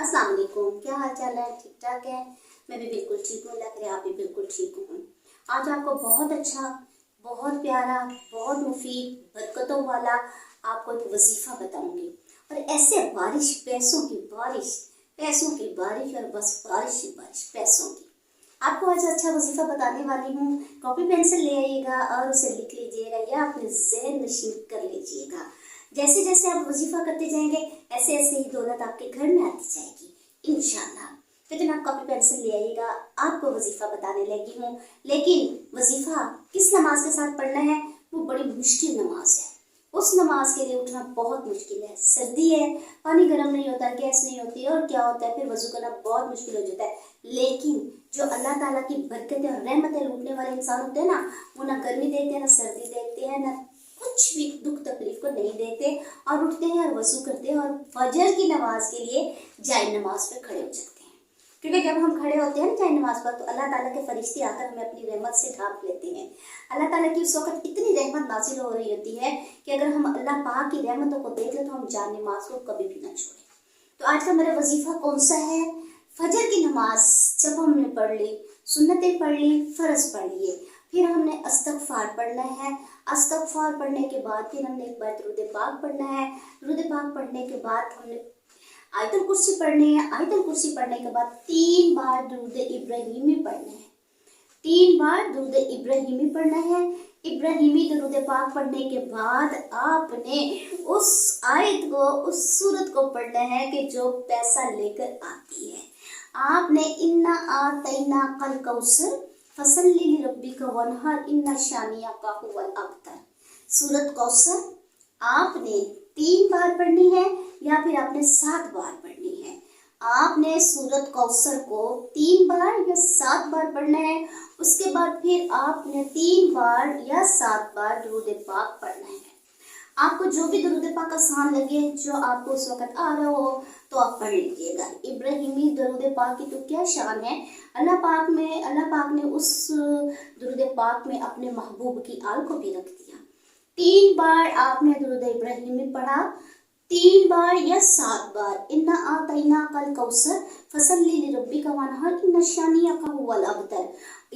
अस्सलाम वालेकुम। क्या हाल चाल है? ठीक ठाक है? मैं भी बिल्कुल ठीक हूँ, अल्लाह करे आप भी बिल्कुल ठीक हूँ। आज आपको बहुत अच्छा, बहुत प्यारा, बहुत मुफीद, बरकतों वाला आपको एक वजीफा बताऊंगी। और ऐसे बारिश, पैसों की बारिश, पैसों की बारिश, और बस बारिश ही बारिश पैसों की। आपको आज अच्छा वजीफा बताने वाली हूँ। कॉपी पेंसिल ले आइएगा और उसे लिख लीजिएगा या अपने ज़हन नशीन कर लीजिएगा। जैसे जैसे आप वजीफा करते जाएंगे ऐसे ऐसे ही दौलत आपके घर में आती जाएगी इंशाल्लाह। फिर आप कॉपी पेंसिल ले आइएगा, आपको वजीफा बताने लगी हूँ। लेकिन वजीफा किस नमाज के साथ पढ़ना है? वो बड़ी मुश्किल नमाज है। उस नमाज के लिए उठना बहुत मुश्किल है। सर्दी है, पानी गर्म नहीं होता, गैस नहीं होती है, और क्या होता है फिर वजू करना बहुत मुश्किल हो जाता है। लेकिन जो अल्लाह ताला की बरकतें और रहमतें लूटने वाले इंसान होते हैं ना, वो ना गर्मी देखते हैं, ना सर्दी देखते हैं, ना कुछ भी दुख तकलीफ को नहीं देखते, और उठते हैं और वजू करते हैं और फजर की नमाज के लिए जाए नमाज पे खड़े हो जाते हैं। क्योंकि जब हम खड़े होते हैं ना जाए नमाज पर, तो अल्लाह ताला के फरिश्ते आकर हमें अपनी रहमत से ढांप लेते हैं। अल्लाह ताला की उस वक्त इतनी रहमत नाजिल हो रही होती है कि अगर हम अल्लाह पाक की रहमतों को देख लें तो हम जाए नमाज को कभी भी ना छोड़ें। तो आज का मेरा वजीफा कौन सा है? फजर की नमाज जब हमने पढ़ ली, सुन्नतें पढ़ ली, फर्ज पढ़ लिए, फिर हमने इस्तगफार पढ़ना है। इस्तगफार पढ़ने के बाद फिर हमने एक बार दुरूद पाक पढ़ना है। दुरूद पाक पढ़ने के बाद हमने आयतुल कुर्सी पढ़नी है। आयतुल कुर्सी पढ़ने के बाद 3 बार दुरूद इब्राहिमी पढ़ना है। 3 बार दुरूद इब्राहिमी पढ़ना है। इब्राहिमी दुरूद पाक पढ़ने के बाद आपने उस आयत को, उस सूरत को पढ़ना है कि जो पैसा लेकर आती है। आपने इन्ना आतैना कल कौसर फसल्ली लिरब्बिका वनहर इन्ना शानियाका हुवल अब्तर। सूरत कौसर आपने 3 बार पढ़नी है या फिर आपने 7 बार पढ़नी है। आपने सूरत कौसर को 3 बार या 7 बार पढ़ना है। उसके बाद फिर आपने 3 बार या 7 बार दुरूद पाक पढ़ना है। आपको जो भी दुरूद पाक आसान लगे, जो आपको उस वक्त आ रहा हो, तो आप पढ़ लीजिएगा। इब्राहिमी दुरूद पाक की तो क्या शान है। अल्लाह पाक ने उस दुरूद पाक में अपने महबूब की आल को भी रख दिया। 3 बार आपने दुरूद इब्राहिमी पढ़ा, 3 बार या 7 बार। इन्ना आतैना कल कौसर फसल्ली लिरब्बिका वनहर इन्ना शानियाका हुवल अब्तर।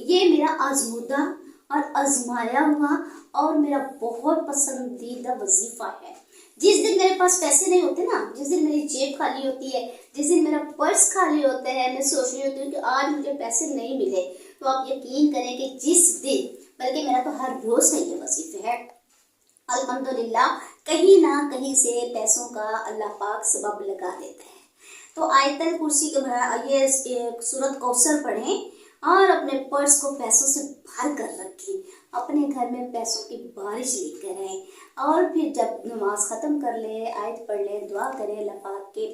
ये मेरा आजमूदा और आजमाया हुआ और मेरा बहुत पसंदीदा वजीफा है। जिस दिन मेरे पास पैसे नहीं होते ना, जिस दिन मेरी जेब खाली होती है, जिस दिन मेरा पर्स खाली होता है, मैं सोच रही होती हूँ कि आज मुझे पैसे नहीं मिले, तो आप यकीन करें कि जिस दिन, बल्कि मेरा तो हर रोज का ये वजीफा है, अल्हम्दुलिल्लाह कहीं ना कहीं से पैसों का अल्लाह पाक सबब लगा देता है। तो आयतल कुर्सी के ये सूरत कौसर पढ़ें और अपने पर्स को पैसों से भर कर रखें। अपने घर में पैसों की बारिश लेकर आए, और फिर जब नमाज ख़त्म कर ले, आयत पढ़ ले, दुआ करें अल्लाह पाक के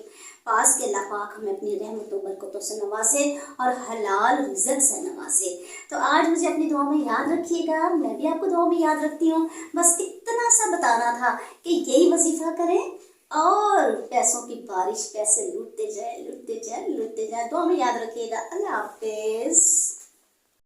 पास के अल्लाह पाक हमें अपनी रहमतों बरकतों से नवाजे और हलाल रिज़्क़ से नवाजे। तो आज मुझे अपनी दुआ में याद रखिएगा, मैं भी आपको दुआ में याद रखती हूँ। बस इतना सा बताना था कि यही वजीफा करें और पैसों की बारिश, पैसे लूटते जाए, लूटते जाए, लूटते जाए। दुआ में याद रखिएगा। अल्लाह हाफिज़।